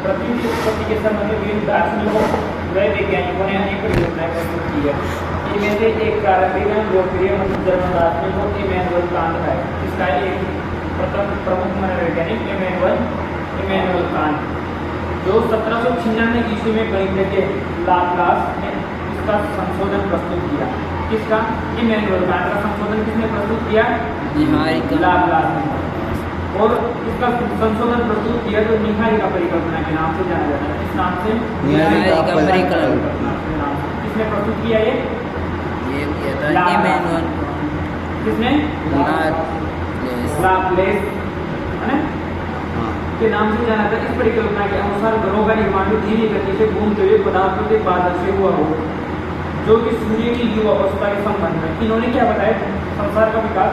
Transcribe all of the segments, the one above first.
पृथ्वी की उत्पत्ति के संबंध में विभिन्न दार्शनिकों व वैज्ञानिकों ने अनेक परिकल्पनाएं प्रस्तुत की है। इनमें से एक प्रारंभिक लोकप्रिय जर्मन दार्शनिक इमैनुअल कांट है। इसका एक प्रमुख मनोवैज्ञानिक इमैनुअल कांट, जो 1796 ईस्वी में गणितज्ञ लाप्लास ने इसका संशोधन प्रस्तुत किया। किसका? इमैनुअल कांट का संशोधन किसने प्रस्तुत किया? लाप्लास ने। और इसका संशोधन प्रस्तुत किया तो निहारिका परिकल्पना के नाम से जाना जाता है। इस नाम से निहारिका परिकल्पना किसने प्रस्तुत किया? ये किया था इमैनुअल। किसने? लाप्लेस है ना के नाम से जाना था। इस परिकल्पना के अनुसार ग्रहों का निर्माण धीमी गति से घूमते हुए पदार्थों के बादल से हुआ हो, जो कि सूर्य की युवा अवस्था के संबंध में। इन्होंने क्या बताया? संसार का विकास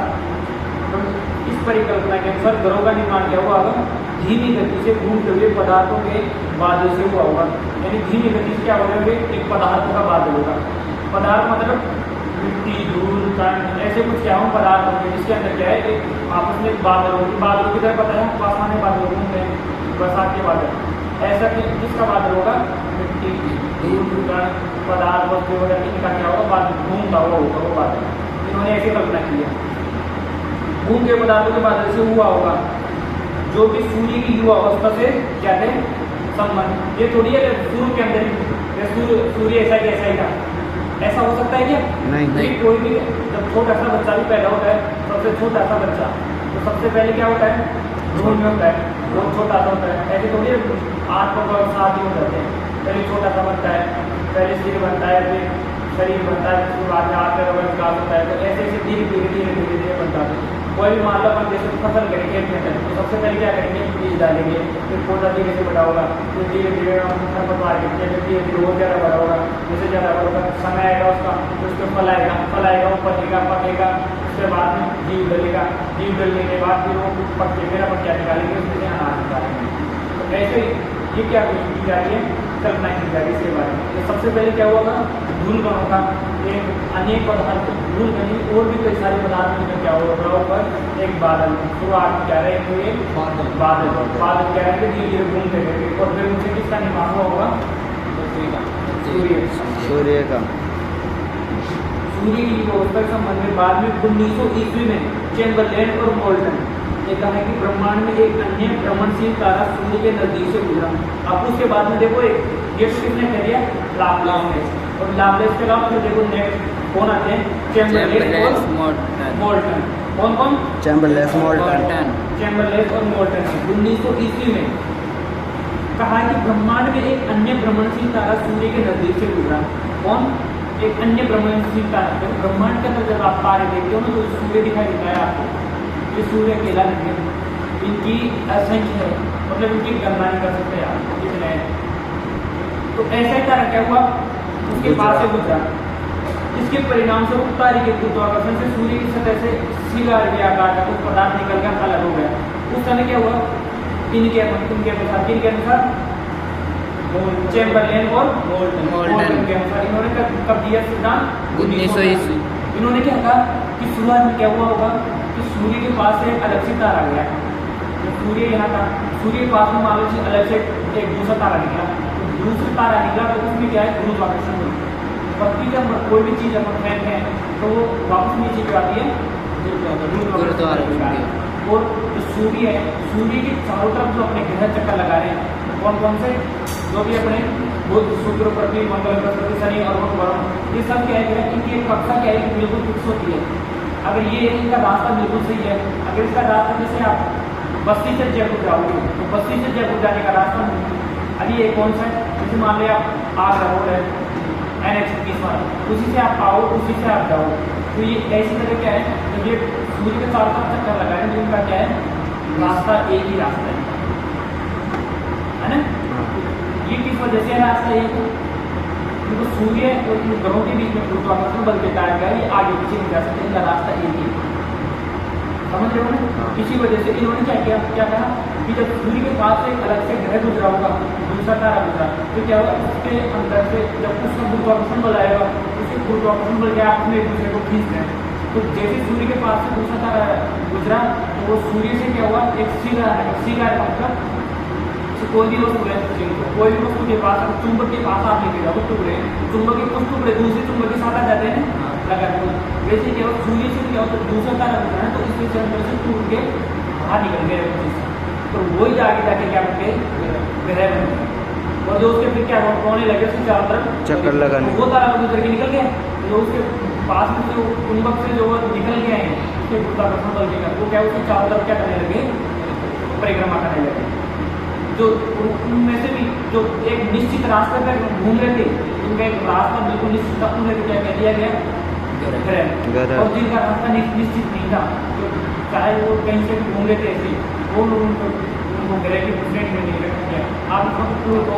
इस परिकल्पना के अनुसार ग्रहों का निर्माण क्या हुआ होगा? धीमी गति से घूमते हुए पदार्थों के बादल से हुआ होगा। यानी धीमी गति से क्या होगा? एक पदार्थ का बादल होगा। पदार्थ मतलब मिट्टी, धूल, कण, ऐसे कुछ क्या हो पदार्थ होंगे जिसके अंदर क्या है एक आपस में बादल होगी। बादल की तरह पता है आसमान में बादल घूमते हैं, बरसात के बादल। ऐसा कि किसका बादल होगा? मिट्टी, धूल, कण, पदार्थ वस्तु वगैरह इनका क्या होगा? बादल घूमता हुआ होगा वो बादल। इन्होंने ऐसी कल्पना की है। घूमते पदार्थों के बादल से हुआ होगा, जो कि सूर्य की युवा अवस्था से क्या है संबंध। ये थोड़ी है सूर्य के अंदर सूर्य ऐसा कि ऐसा ही था, ऐसा हो सकता है क्या? नहीं। कोई भी जब छोटा सा बच्चा भी पैदा होता है, सबसे छोटा सा बच्चा तो सबसे पहले क्या होता है? भ्रूण में होता है, बहुत छोटा सा होता है। ऐसे थोड़ी 8 और 7 ही हो जाते हैं। पहले छोटा सा बनता है, पहले सिर बनता है, फिर शरीर बनता है, उसके बाद में हाथ पैर का विकास होता है। तो ऐसे ऐसे धीरे बनता है। कोई भी मान लो अपन जैसे फसल करेंगे तो सबसे पहले क्या करेंगे? बीज डालेंगे, फिर पौधा धीरे से बड़ा होगा, फिर धीरे धीरे हम खरपतवार करेंगे, फिर धीरे धीरे और ज़्यादा बड़ा होगा। जैसे ज़्यादा बड़ा होगा समय आएगा उसका, तो उसको फल आएगा, वो पकेगा, उसके बाद में जीव डलेगा, जीव डलने के बाद फिर वो मेरा पक्का निकालेंगे, उसमें से अनाज निकालेंगे। तो ऐसे ये क्या की जा रही है? कल्पना की जा रही है इसके बारे में। तो सबसे पहले क्या हुआ था? धूल कणों का एक अनेक पदार्थ, धूल कणी और भी कई सारे पदार्थ में क्या होगा? ऊपर एक बादल, शुरुआत क्या रहे तो ये बादल क्या है? धीरे धीरे घूमते रहेंगे और फिर उनसे किसका निर्माण होगा? सूर्य का। सूर्य की अवस्था के संबंध में बाद में 1900 ईस्वी में चैम्बरलेन और मोल्टन ने कहा कि ब्रह्मांड में एक अन्य भ्रमणशील तारा सूर्य के नजदीक से गुजरा। अब उसके बाद में देखो ये किसने कह दिया? लाप्लास ने। और लाप्लास के अलावा फिर देखो नेक्स्ट कौन आते हैं? चैम्बरलेन और मोल्टन। कौन? चैम्बरलेन और मोल्टन। 1900 ईस्वी में कहा कि ब्रह्मांड में एक अन्य भ्रमणशील तारा सूर्य के नजदीक से गुजरा। कौन? एक अन्य भ्रमणशील तारा। ब्रह्मांड के अंदर जब आप तारे देखते हो ना तो सूर्य दिखाई देता है आपको। ये सूर्य अकेला नहीं है, इनकी असंख्य है, मतलब इनकी गणना नहीं कर सकते आप कितने हैं। तो ऐसा ही तारा क्या हुआ? उसके पास से गुजरा। इसके परिणाम से तारे के गुरुत्वाकर्षण से सूर्य की सतह से सीधा आकार का कुछ पदार्थ निकल कर अलग हो गया। उस समय क्या हुआ? इनके अनुसार चैम्बरलेन और मोल्टन के अनुसार इन्होंने कब दिया सिद्धांत? 1900 ईस्वी। इन्होंने क्या कहा कि शुरुआत में क्या हुआ होगा कि सूर्य के पास से अलग से तारा गया। तो सूर्य यहाँ था, सूर्य के पास में मान लो अलग से एक दूसरा तारा निकला। तो दूसरा तारा निकला तो उसमें क्या है? गुरुत्वाकर्षण हुई। पृथ्वी जब कोई भी चीज़ अपन फेंकते हैं तो वो वापस नीचे जो आती है गुरुत्वाकर्षण। और जो सूर्य है, सूर्य के चारों तरफ जो अपने ग्रह चक्कर लगा रहे हैं कौन कौन से? जो भी अपने बुध, शुक्र, पृथ्वी, मंगल, बृहस्पति, शनि और वरुण, ये सब क्या है? इनकी एक कक्षा क्या है? बिल्कुल फिक्स होती है। अगर ये इनका रास्ता बिल्कुल सही है, अगर इसका रास्ता जैसे आप बस्ती से जयपुर जाओगे तो बस्ती से जयपुर जाने का रास्ता अभी ये कौन सा है? जैसे मान लिया आगरा रोड है NH 21, उसी से आप आओ, उसी से आप जाओ। तो ये ऐसी तरह क्या है? जब ये सूर्य के चारों तरफ चक्कर लगा है तो इनका क्या है? रास्ता एक ही रास्ता है ना? ये किस वजह से रास्ता एक? क्योंकि सूर्य और ग्रहों के बीच में गुरुत्वाकर्षण बल के कारण क्या है? ये आगे पीछे नहीं जा सकते, इनका रास्ता एक ही। समझ रहे हो ना? इसी वजह से इन्होंने क्या कहा कि जब सूर्य के पास से अलग से ग्रह गुजरा होगा, दूसरा तारा गुजरा, तो क्या होगा? उसके अंदर से जब उसका गुरुत्वाकर्षण बल आएगा, उसके गुरुत्वाकर्षण बल क्या आपने एक दूसरे को खींचते हैं। तो जैसे सूर्य के पास से दूसरा तारा गुजरा तो वो सूर्य से क्या हुआ? एक सीधा मतलब कोई भी वस्तु है, कोई भी वस्तु के पास चुंबक के पास आप लेके जाओ टुकड़े, चुंबक के कुछ टुकड़े दूसरे चुंबक के साथ आ जाते हैं ना, लगा दो। वैसे क्या हो, सूर्य से क्या होता है, दूसरा तारा होता है तो इसके चंद्र से टूट के बाहर निकल गए, तो वही आगे जाके क्या करते हैं, ग्रह बनते हैं। और जो उसके फिर क्या होने लगे उसके चारों तरफ चक्कर लगाने, वो तारा गुजर के निकल गया, जो उसके पास में जो चुंबक से जो निकल गए हैं उसके गुरुत्वाकर्षण बल के कारण वो क्या उसके चारों तरफ क्या करने लगे, परिक्रमा करने लगे। जो उनमें से भी जो एक निश्चित रास्ते पर घूम रहे थे, उनका एक रास्ता बिल्कुल निश्चित था, उन्हें क्या कह दिया गया, ग्रह। और जिनका रास्ता निश्चित नहीं था, तो चाहे वो कहीं से भी घूम रहे थे ऐसे, वो उनको ग्रह की श्रेणी में नहीं रखा गया। आप प्लूटो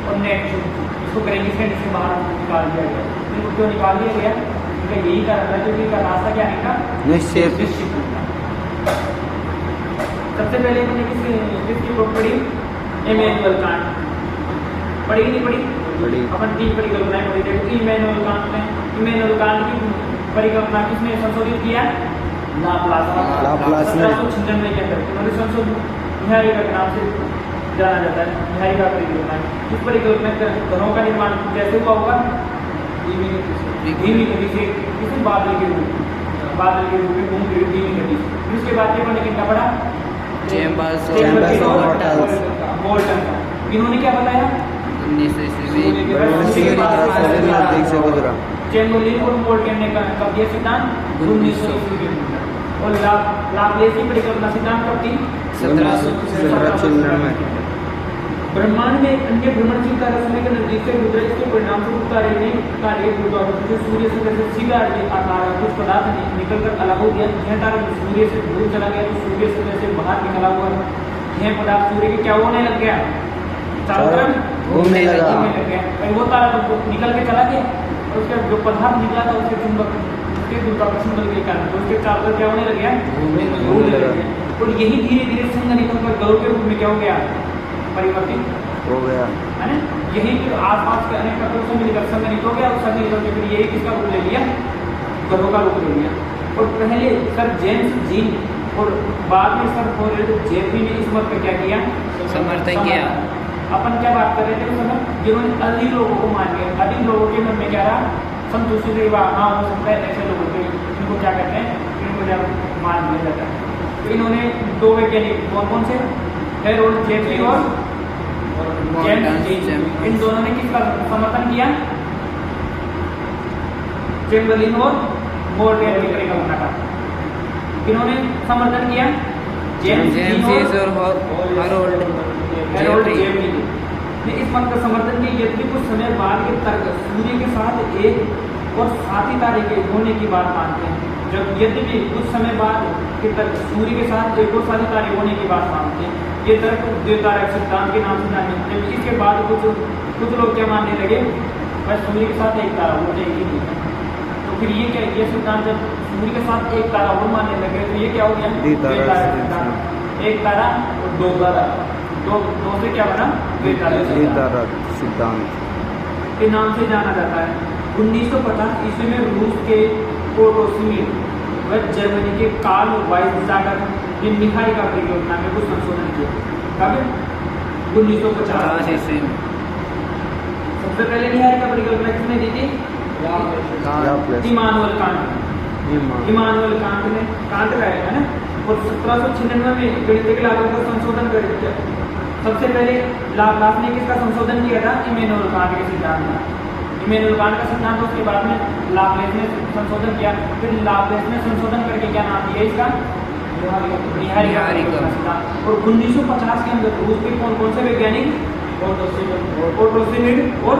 और नेपच्यून इसको ग्रह की श्रेणी से बाहर निकाल दिया गया। इनको क्यों निकाल दिया गया, क्योंकि यही कारण था क्योंकि इनका रास्ता क्या नहीं था, निश्चित नहीं था। सबसे पहले हमने किसकी बुक पढ़ी, इमैनुअल कांट पढ़ी नहीं पढ़ी, अपन 3 परिकल्पनाएं पढ़ी थी। इमैनुअल कांट की परिकल्पना किसने संशोधित किया, लाप्लास ने 1796 के अंदर उन्होंने संशोधित, निहारिका के नाम से जाना जाता है, निहारिका परिकल्पना। इस परिकल्पना घरों का निर्माण कैसे हुआ होगा, धीमी गति से, किसी बादल के रूप में घूमती हुई धीमी गति से। इसके बाद क्या पढ़ने कितना पढ़ा, चैम्बर्स और बोल्टन का। इन्होंने क्या बताया, 1900 से गुजरा। चैम्बर्लिन और बोल्टन ने कब दिया सिद्धांत, 1900 ईस्वी के अंदर। और लाप्लेस की परिकल्पना सिद्धांत कब थी, 1796 में। ब्रह्मांड में अन्य भ्रमणशील तारा समय के नजदीक से गुजरे, इसके परिणाम स्वरूप तारे ने कार्य गुरुत्वाकर्षण से सूर्य से जैसे सिगार के आकार कुछ पदार्थ निकलकर अलग हो गया। यह तारा सूर्य से दूर चला गया, तो सूर्य से जैसे बाहर निकला हुआ यह पदार्थ सूर्य के क्या होने लग गया, चारों तरफ घूमने लगा। वो तारा तो निकल के चला गया, और उसका जो पदार्थ निकला था उसके चुंबक उसके गुरुत्वाकर्षण बल के कारण उसके चारों तरफ क्या होने लग गया, घूमने लग गया। और यही धीरे धीरे संघनित होकर गरुड़ के रूप में क्या हो गया, परिवर्तित हो गया, है ना। यही फिर आसपास के अनेक तत्वों से मिलकर संघनित हो गया, और संघनित होकर फिर यही किसका रूप ले लिया, ग्रहों का रूप ले लिया। और पहले सर जेम्स जीन और बाद में सर फोरेड जेफरी ने इस मत का क्या किया, समर्थन किया। अपन क्या बात कर रहे थे उस समय, जिन्होंने अधिक लोगों को मान लिया, अधिक लोगों के मन में क्या रहा, संतुष्टि रही, हाँ हो सकता है ऐसे लोगों को, इनको क्या कहते हैं, इनको जब मान लिया जाता है। तो इन्होंने 2 वैज्ञानिक कौन से, हेरोल्ड जेफरी और जेम्स जीन, इन दोनों ने किसका समर्थन किया, चैम्बरलिन और बोल्टन की परिकल्पना का। इन्होंने समर्थन किया, जेम्स और हेरोल्ड जेफरी ने इस मत का समर्थन किया। यद्यपि कुछ समय बाद के तर्क सूर्य के साथ एक और साथी तारे के होने की बात मानते हैं। जब यद्यपि कुछ समय बाद के तर्क सूर्य के साथ एक और साथी तारे होने की बात मानते हैं, ये तर्क द्वैतारक सिद्धांत के नाम से जाने जाते हैं। इसके बाद कुछ लोग क्या मानने लगे, बस सूर्य के साथ एक तारा हो जाएगी नहीं, तो फिर ये क्या, ये सिद्धांत जब सूर्य के साथ एक तारा और मानने लगे तो ये क्या हो गया, द्वैतारक सिद्धांत। एक तारा और 2 तारा, दो से क्या बना, द्वैतारक सिद्धांत के नाम से जाना जाता है। 1950 ईस्वी में रूस के पोटोस्मिर व जर्मनी के कार्ल वाइसजागर ने निहारिका परिकल्पना में कुछ संशोधन किया। कब, 1950 ईस्वी में। सबसे पहले निहारिका परिकल्पना किसने दी थी, इमानुएल कांट ने, कांट का है ना। और 1796 में गणितीय लागत का संशोधन कर दिया। सबसे पहले लाप्लास ने किसका संशोधन किया था, इमैनुएल कांट के सिद्धांत का। इमैनुएल कांट का सिद्धांत, उसके बाद में लाप्लेस ने संशोधन किया। फिर लाप्लेस ने संशोधन करके क्या नाम दिया इसका, निहारिका सिद्धांत। और 1950 के अंदर रूस के कौन से वैज्ञानिक, पोटोस्मिर और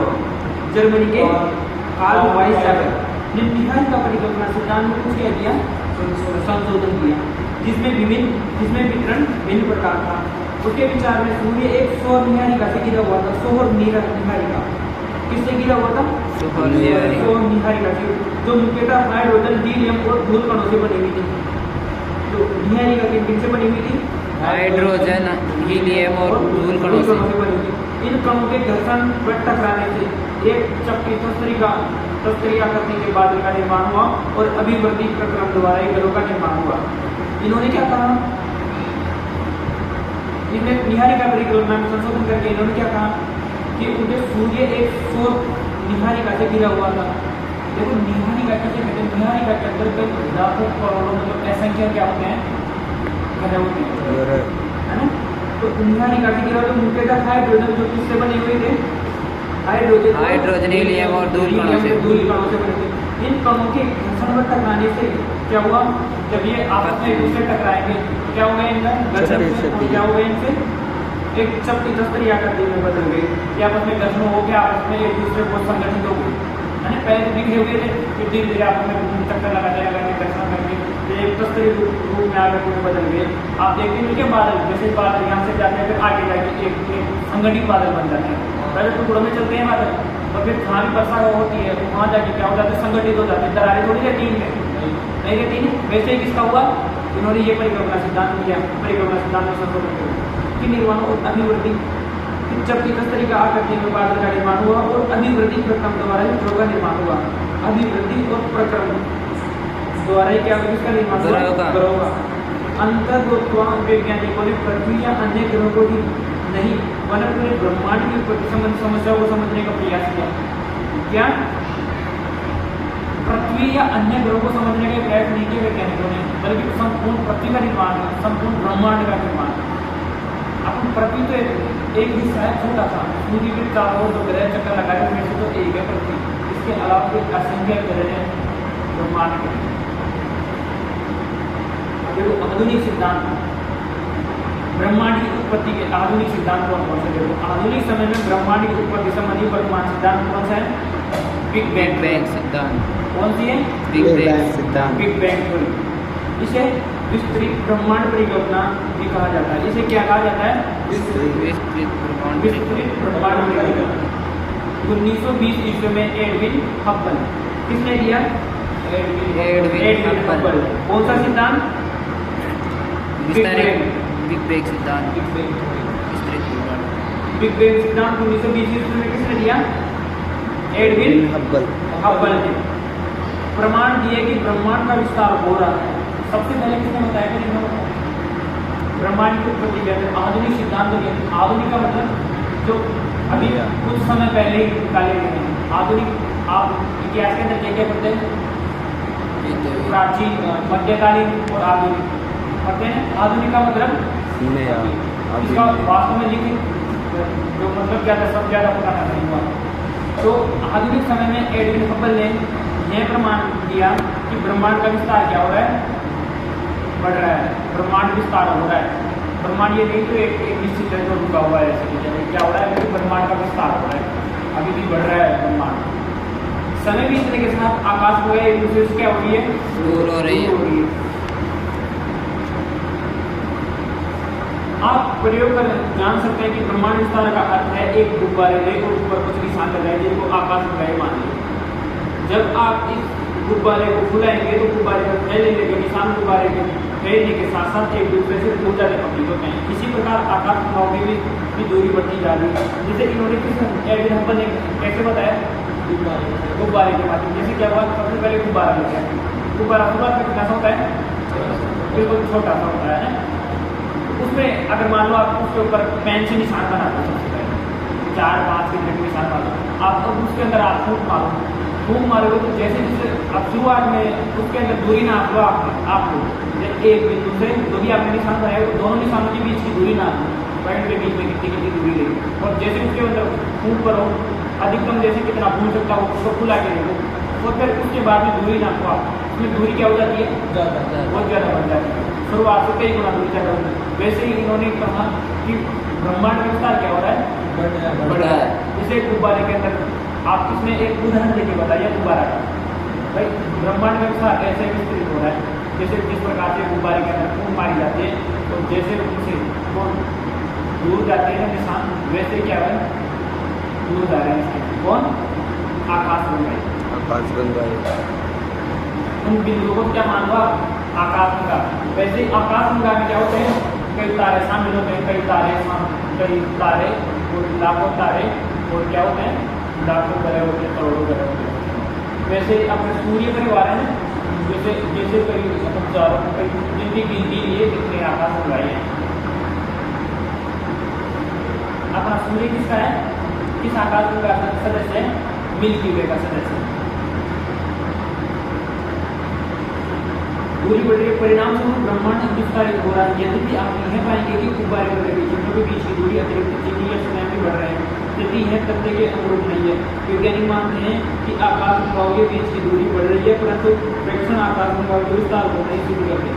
जर्मनी के कार्ल वाइसजागर ने निहारिका परिकल्पना सिद्धांत में कुछ क्या किया, संशोधन किया, जिसमें वितरण भिन्न प्रकार था। उसके विचार में सूर्य एक सौर निहारिका से घिरा हुआ था, सौर निहारिका किससे घिरा हुआ था, सौर निहारिका से, जो मुख्यतः हाइड्रोजन, हीलियम और धूल कणों से बनी हुई थी। तो निहारिका किन से बनी हुई थी, हाइड्रोजन, हीलियम और धूल कणों से बनी हुई थी। इन कणों के घर्षण व टकराने से एक चक्की तस्तरी आकृति के बादल का निर्माण हुआ और अभिवर्ती प्रक्रम द्वारा ग्रहों का निर्माण हुआ। इन्होंने क्या कहा, इसमें निहारिका परिकल्पना में संशोधन करके इन्होंने क्या कहा कि उनके सूर्य एक सौर निहारिका से घिरा हुआ था। देखो निहारिका किसे कहते हैं? निहारिका के अंदर कई लाखों करोड़ों मतलब असंख्य क्या होते हैं, ग्रह होते हैं, है ना। तो निहारिका से घिरा तो मुख्यतः हाइड्रोजन जो किससे बने हुए थे? हाइड्रोजन हीलियम और दूरी कणों से बने थे। इन कणों के घर्षण में टकराने से क्या हुआ? जब ये आपस में एक दूसरे टकराएंगे क्या होगा? इनका घर्षण क्या होगा? इनसे एक चपटी दस्तरी आकृति में बदल गई, कि आपस में घर्षण हो गया, आपस में एक दूसरे को संगठित हो गए, है ना। पहले तो बिखरे हुए थे, फिर धीरे धीरे आपस में चक्कर लगाते घर्षण करके एक दस्तरी रूप में आकृति में बदल गए। आप देखते हैं क्या बादल, जैसे बादल यहाँ से जाते हैं फिर आगे जाके एक संगठित बादल बन जाते हैं। पहले टुकड़ों में चलते हैं बादल, और फिर जहाँ भी वर्षा होती है वहाँ जाके क्या हो जाते हैं? संगठित हो जाते हैं। दरारें थोड़ी रहती हैं, नहीं रहती है। वैसे ही किसका हुआ? इन्होंने ये परिकल्पना सिद्धांत दिया, परिकल्पना सिद्धांत में संशोधन किया कि निर्माण और अभिवृद्धि, जबकि इस तरीका आकृति में बादल का निर्माण हुआ और अभिवृद्धि प्रक्रम द्वारा ग्रहों का निर्माण हुआ। अभिवृद्धि और प्रक्रम द्वारा क्या किसका निर्माण हुआ? ग्रहों का। अंतर्गोत्वा वैज्ञानिकों ने पृथ्वी या अन्य ग्रहों को भी नहीं वन पूरे ब्रह्मांड की समस्या को समझने का प्रयास किया। क्या पृथ्वी या अन्य ग्रहों को समझने का प्रयास नहीं किया वैज्ञानिकों ने, बल्कि संपूर्ण पृथ्वी का निर्माण, संपूर्ण ब्रह्मांड का निर्माण। अपन पृथ्वी तो एक हिस्सा है, छोटा सा, सूर्य के चारों ओर जो ग्रह चक्कर लगाए उनमें से तो एक है पृथ्वी। इसके अलावा कोई असंख्य ग्रह है ब्रह्मांड के। देखो आधुनिक सिद्धांत ब्रह्मांड की उत्पत्ति के आधुनिक सिद्धांत कौन से? देखो आधुनिक समय में ब्रह्मांड की उत्पत्ति संबंधी वर्तमान सिद्धांत कौन सा है? बिग बैंग सिद्धांत। कौन सी है? बिग बैंग सिद्धांत, बिग बैंग थ्योरी। इसे विस्तृत ब्रह्मांड परिकल्पना भी कहा जाता है। इसे क्या कहा जाता है? विस्तृत ब्रह्मांड परिकल्पना। 1920 ईस्वी में एडविन हब्बल, किसने दिया? Edwin Hubble. कौन सा सिद्धांत? बिग बैंग सिद्धांत। बिग बैंग सिद्धांत 1920 ईस्वी में किसने दिया? एडविन हब्बल ने प्रमाण दिए कि ब्रह्मांड का विस्तार हो रहा है। सबसे पहले किसने बताया कि ब्रह्मांड की उत्पत्ति के अंदर आधुनिक सिद्धांत दिए। आधुनिक का मतलब जो अभी कुछ समय पहले ही निकाले गए हैं। आधुनिक आप इतिहास के अंदर क्या पढ़ते हैं? प्राचीन, मध्यकालीन और आधुनिक पढ़ते हैं। आधुनिक का मतलब इसका वास्तव में लिखे जो मतलब क्या था, सब ज़्यादा पता नहीं हुआ। तो आधुनिक समय में एडविन हब्बल ने यह प्रमाण दिया कि ब्रह्मांड का विस्तार क्या हो रहा है? बढ़ रहा है। ब्रह्मांड विस्तार हो रहा है। ब्रह्मांड ये नहीं तो एक निश्चित है जो रुका हुआ है, ऐसे क्या हो रहा है कि ब्रह्मांड का विस्तार हो रहा है, अभी भी बढ़ रहा है ब्रह्मांड। समय भी इतने के साथ आकाश हो गया, एक दूसरे से क्या हो रही है? दूर हो रही है। आप प्रयोग कर जान सकते हैं कि ब्रह्मांड विस्तार का अर्थ है एक गुब्बारे ले और ऊपर कुछ निशान लगाए जिनको आकाश में गए मान लीजिए। जब आप इस गुब्बारे को फुलाएंगे तो गुब्बारे पर फैलने के निशान गुब्बारे के फैलने के साथ साथ एक दूसरे से दूर जाने प्रतीत होते हैं। इसी प्रकार आकाश में भी दूरी बढ़ती जा रही है। जैसे इन्होंने किस एडविन हब्बल ने कैसे बताया? गुब्बारे के माध्यम। जैसे क्या हुआ? सबसे पहले गुब्बारा लेते हैं। गुब्बारा शुरुआत में कितना सा होता है? बिल्कुल छोटा सा होता है। उसमें अगर मान लो आप उसके ऊपर पेन से निशान बनाते हो, सबसे पहले 4-5 के निशान मारो, आप अब उसके अंदर आप फूंक मारोगे तो जैसे जैसे आप शुरुआत में उसके अंदर दूरी ना लो आप एक बिंदु से जो भी आपने निशान बनाया तो दोनों निशानों के बीच की दूरी ना पॉइंट के बीच में कितनी दूरी लेगी। और जैसे उसके अंदर फूंक करो अधिकतम जैसे कितना भूल सकता हो उसको फुला के देखो, और फिर उसके बाद में दूरी ना हो, उसमें दूरी क्या हो जाती है? बहुत ज़्यादा बढ़ जाती है। शुरुआत से कई गुना दूरी ज़्यादा होती है। वैसे ही इन्होंने कहा कि ब्रह्मांड का विस्तार क्या हो रहा है? बढ़ रहा है। जैसे गुब्बारे के अंदर आप इसमें एक उदाहरण देके बताइए गुब्बारा का। भाई ब्रह्मांड का विस्तार ऐसे विस्तृत हो रहा है जैसे जिस प्रकार से गुब्बारे के अंदर फूंक मारी जाती है तो जैसे उनसे वो दूर जाते हैं निशान, वैसे क्या है? दूर जा रहे हैं। कौन? आकाश गंगा। उन बिंदुओं को क्या मान लो? आकाश गंगा। वैसे आकाश गंगा में क्या होते हैं? कई तारे शामिल होते हैं, कई तारे और लाखों तारे और क्या होते हैं? लाखों ग्रह होते हैं, करोड़ों ग्रह होते हैं। वैसे अपने सूर्य परिवार है ना, जैसे जैसे कई हजारों कई जिनकी गिनती लिए कितने आकाश गंगाएं हैं। अपना सूर्य किसका है, किस आकाश गंगा का सदस्य है, मिल्की वे का सदस्य है। दूरी बढ़ रही है, परिणाम स्वरूप ब्रह्मांड विस्तारित हो रहा है। यदि आप यह पाएंगे कि उबारे के चिन्हों के बीच की दूरी अतिरिक्त चीनी या समय में बढ़ रहे हैं, यदि यह तथ्य के अनुरूप नहीं है। वैज्ञानिक मानते हैं कि आकाश गंगाओं के बीच की दूरी बढ़ रही है, परंतु प्रेक्षण आकाश गंगाओं के विस्तार को नहीं शुरू करते।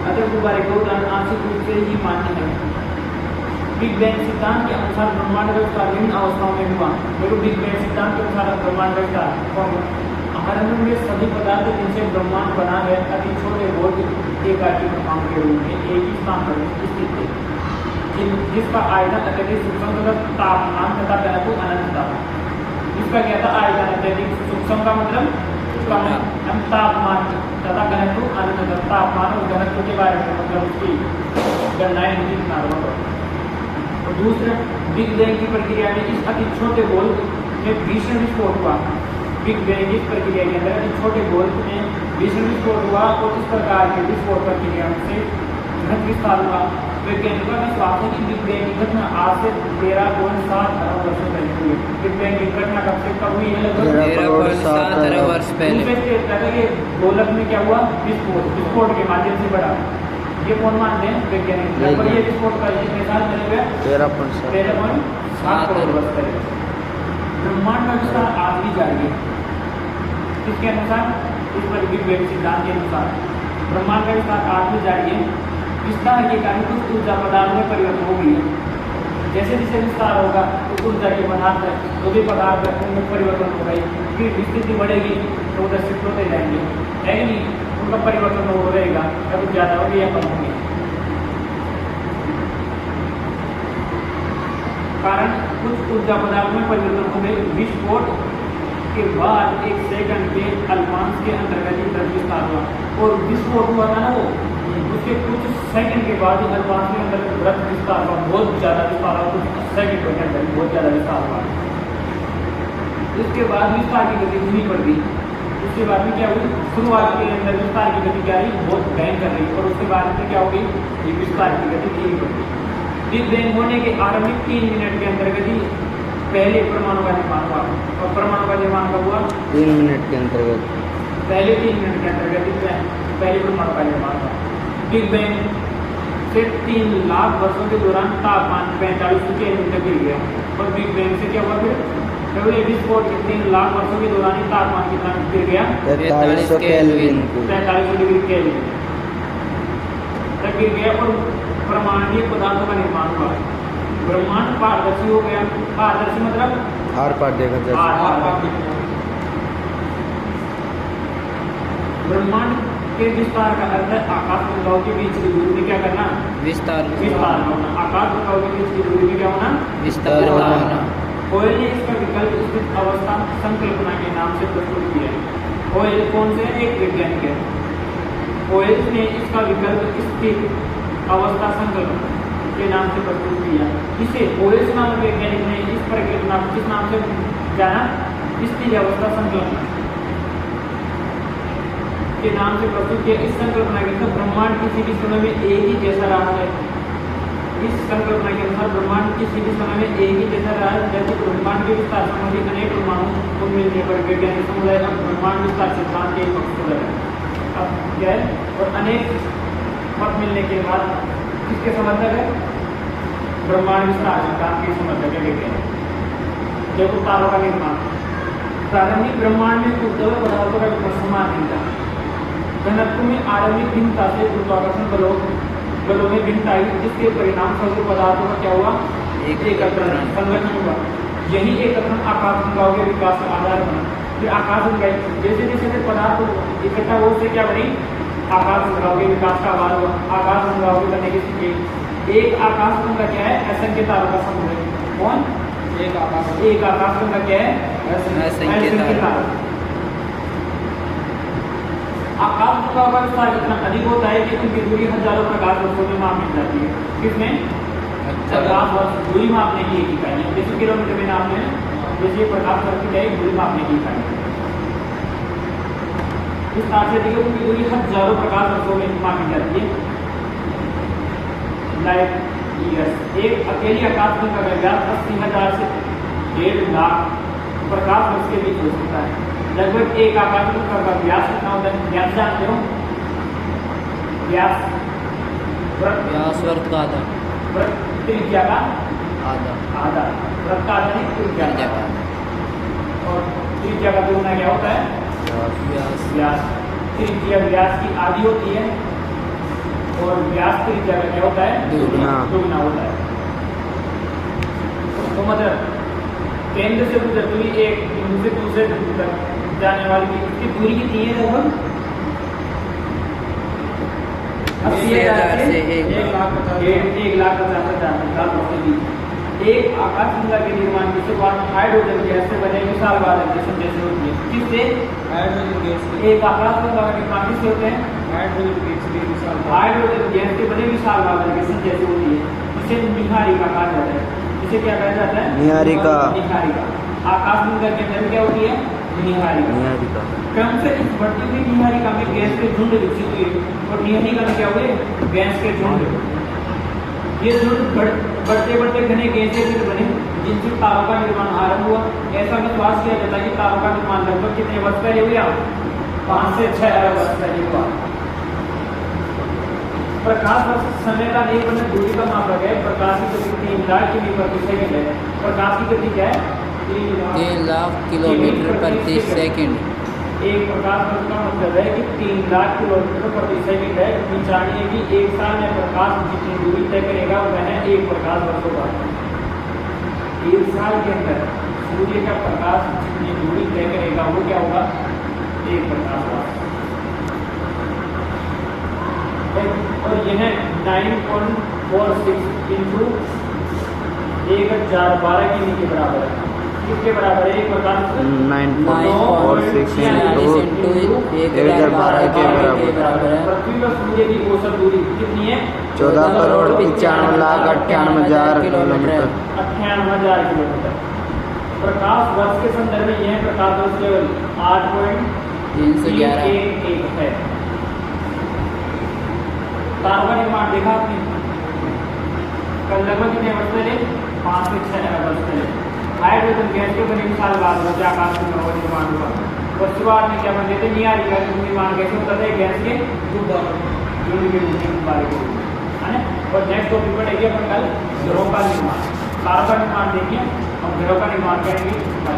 अतः गुब्बारे का उदाहरण आंशिक रूप से ही मान्य है। बिग बैंग सिद्धांत के अनुसार ब्रह्मांड का विस्तार विभिन्न अवस्थाओं में हुआ। देखो, बिग बैंग सिद्धांत के अनुसार ब्रह्मांड का विस्तार आरंभ में सभी पदार्थ जिनसे ब्रह्मांड बना है अति छोटे बोध एक परमाणु के रूप में एक ही स्थान पर स्थित थे, जिसका आयतन अत्यधिक सूक्ष्म तथा तापमान तथा घनत्व अनंत था। इसका क्या था, आयतन अत्यधिक सूक्ष्म का मतलब हम तापमान तथा घनत्व अनंत था। तापमान और घनत्व के बारे में मतलब उसकी गणनाएं नहीं बना रहा। और दूसरा, बिग बैंग की प्रक्रिया में इस अति छोटे गोल में भीषण विस्फोट हुआ। बिग बैंग की प्रक्रिया के अंदर अति छोटे गोल में भीषण विस्फोट हुआ और इस प्रकार के विस्फोट प्रक्रिया से घनत्व विस्तार हुआ। वैज्ञानिकों का विश्वास है कि बिग बैंग की घटना आज से 13.7 अरब वर्षों पहले हुई। बिग बैंग की घटना कब हुई है, लगभग 13.7 अरब वर्ष पहले। गोलक में क्या हुआ, विस्फोट के माध्यम से बढ़ा। ये कौन मानते हैं, वैज्ञानिक। लगभग ये विस्फोट का कितने साल पहले हुआ, 13.7 करोड़ वर्ष पहले। ब्रह्मांड का विस्तार आज भी जारी है। किसके अनुसार, इस पर बिग बैंग सिद्धांत के अनुसार ब्रह्मांड का विस्तार आज भी जारी है। विस्तार के कारण कुछ ऊर्जा पदार्थ में परिवर्तन हो गई है। जैसे जैसे विस्तार होगा तो ऊर्जा के पदार्थ जो भी पदार्थ उनमें परिवर्तन हो गई, फिर स्थिति बढ़ेगी तो उधर शिफ्ट होते जाएंगे, है कि नहीं। उनका परिवर्तन हो रहेगा, कभी ज़्यादा होगी या कम होगी। कारण कुछ ऊर्जा पदार्थ में परिवर्तन हो गए। विस्फोट के बाद 1 सेकंड के अल्पांश के अंतर्गत ही विस्तार हुआ। और विस्फोट हुआ था ना, वो उसके कुछ सेकंड के बाद ही अल्पांश के अंतर्गत वृत्त विस्तार हुआ। बहुत ज़्यादा विस्तार हुआ, कुछ सेकंड के अंदर बहुत ज़्यादा विस्तार हुआ। इसके बाद विस्तार की गति धीमी पड़ गई। उसके बाद में क्या हुई, शुरुआत के अंदर विस्तार की गति क्या रही, बहुत भयंकर रही। और उसके बाद में क्या होगी, ये विस्तार की गति धीमी पड़ गई। बिग बैंग होने के आरंभिक 3 मिनट के अंतर्गत ही पहले परमाणु का निर्माण हुआ। और परमाणु का निर्माण कब हुआ, 3 मिनट के अंतर्गत, पहले 3 मिनट के अंतर्गत पहले परमाणु का निर्माण हुआ। बिग बैंग से 3 लाख वर्षों के दौरान तापमान 45 केल्विन तक गिर गया। और बिग बैंग से क्या हुआ, फिर विस्फोट के 3 लाख वर्षों के दौरान ही तापमान कितना गिर गया, 43 केल्विन, 43 डिग्री केल्विन तक गिर गया। और परमाणु पदार्थों का निर्माण हुआ। ब्रह्मांड पारदर्शी हो गया। पारदर्शी मतलब आर पार देखा जाए। ब्रह्मांड के विस्तार का अर्थ है आकाश गंगाओं के बीच की दूरी में क्या करना, विस्तार होना। आकाश गंगाओं के बीच की दूरी में क्या होना, विस्तार होना। होयल ने इसका विकल्प स्थित अवस्था संकल्पना के नाम से प्रस्तुत किया। होयल कौन से एक वैज्ञानिक है। होयल ने इसका विकल्प स्थित अवस्था संकल्पना के नाम से प्रस्तुत किया। इसे होयल नामक वैज्ञानिक ने इस परिकल्पना किस नाम से जाना, स्थिर अवस्था संकल्पना के नाम से प्रस्तुत किया। इस संकल्पना के अनुसार ब्रह्मांड किसी भी समय में एक ही जैसा रहा है। इस संकल्पना के अनुसार ब्रह्मांड किसी भी समय में एक ही जैसा रहा है। जबकि ब्रह्मांड के विस्तार संबंधी अनेक परमाणु को मिलने पर वैज्ञानिक समुदाय अब ब्रह्मांड विस्तार सिद्धांत के पक्ष हो रहा है। अब क्या है, और अनेक मत मिलने के बाद किसके समर्थक है, ब्रह्मांड विस्तार सिद्धांत के समर्थक है वैज्ञानिक। देखो, तारों का निर्माण। प्रारंभिक ब्रह्मांड में ऊर्ध्व पदार्थों का समान नहीं था। घनत्व में आरंभिक भिन्नता से गुरुत्वाकर्षण बलों में भिन्नता आई, जिसके परिणाम स्वरूप पदार्थों का क्या हुआ, एकत्रण संगठन हुआ। यही एकत्रण आकाश गंगाओं के विकास का आधार बना। फिर आकाश गंगा जैसे जैसे पदार्थ इकट्ठा हो उससे क्या बनी, आकाश गंगाओं के विकास का आधार हुआ। आकाश गंगाओं के बनने की स्थिति, एक आकाश गंगा क्या है, असंख्य तारों का समूह है। कौन, एक आकाश गंगा क्या है, असंख्य तारों। आकाश गंगा का विस्तार इतना अधिक होता है कि उनकी दूरी हजारों प्रकाश वर्षों में माप मिल जाती है। किसमें, 50 वर्ष दूरी मापने की एक इकाई है। जैसे किलोमीटर में नापने, जैसे प्रकाश वर्ष की दूरी मापने की इकाई है। विस्तार से देखिए उनकी दूरी हजारों प्रकाश वर्षों में मापी जाती है। Light years. एक अकेली आकाशगंगा का व्यास 80,000 से 1.5 लाख प्रकाश वर्ष के बीच हो सकता है। लगभग एक आकाशगंगा का व्यास कितना होता है? व्यास जानते हो? व्यास व्यास वर्ग का आधा त्रिज्या का आधा आधा, वृत्त का आधा नहीं, त्रिज्या का आधा। और त्रिज्या का दुगुना क्या होता है? व्यास व्यास। त्रिज्या व्यास की आधी होती है और व्यास त्रिज्या का क्या होता है? दुगुना। दुगुना होता है। तो मतलब केंद्र से गुजरती हुई एक बिंदु से दूसरे बिंदु तक जाने वाली की दूरी कितनी है? लगभग 80,000 से 1,50,000 के बीच। एक आकाशगंगा के निर्माण की शुरुआत हाइड्रोजन गैस से बने विशाल बादल के जैसे होती है। किससे? हाइड्रोजन गैस के एक आकाशगंगा का निर्माण किससे होते हैं? हाइड्रोजन गैस के विशाल हाइड्रोजन गैस के बने विशाल बादल के जैसे होती है। इसे निहारिका कहा जाता है। इसे क्या कहा जाता है? निहारिका। निहारिका। आकाशगंगा के अंदर क्या होती है? निहारिका। निहारिका क्रम से इस बढ़ती हुई निहारिका में गैस के झुंड विकसित हुए और निहारिका में क्या हुए? गैस के झुंड। ये झुंड बढ़ते बढ़ते घने गैसें फिर बने जिनसे तारों का निर्माण आरंभ हुआ। ऐसा विश्वास किया जाता है कि तारों का निर्माण लगभग कितने वर्ष पहले हुआ? 5 से 6 अरब वर्ष पहले हुआ। प्रकाश वर्ष समय का एक बने दूरी का मापक है। प्रकाश की गति 3 लाख किलोमीटर प्रति सेकंड है। प्रकाश की गति क्या है? 3 लाख किलोमीटर प्रति सेकंड। एक प्रकाश वर्ष का मतलब है कि 3 लाख किलोमीटर प्रति सेकंड है। जानिए कि एक साल में प्रकाश जितनी दूरी तय करेगा वह 1 प्रकाश वर्ष होगा। एक साल के अंदर सूर्य का प्रकाश जितनी दूरी तय करेगा वो क्या होगा? 1 प्रकाश वर्ष। और यह 9.46 इंटू 1012 किमी के बराबर है। किसके बराबर है? 1 प्रकाश 9.46 इंटू 1012 के बराबर है। पृथ्वी पर सूर्य की औसत दूरी कितनी है? 14,95,98,000 किलोमीटर। 98,000 किलोमीटर। प्रकाश वर्ष के संदर्भ में यह प्रकाश वर्ष केवल 8.311 है। तारों का निर्माण देखा आपने? कल लगभग कितने वर्ष पहले? 5 से 6 अरब वर्ष पहले हाइड्रोजन गैस के बने विशाल बादल से आकाशगंगा का निर्माण हुआ। और शुरुआत में क्या बनते थे? निहारिका का निर्माण कैसे होता था? गैस के झुंड के बारे में, है ना। और नेक्स्ट टॉपिक पढ़ेंगे अपन कल ग्रहों का निर्माण। तारों का निर्माण देखिए, हम ग्रहों का निर्माण करेंगे कल।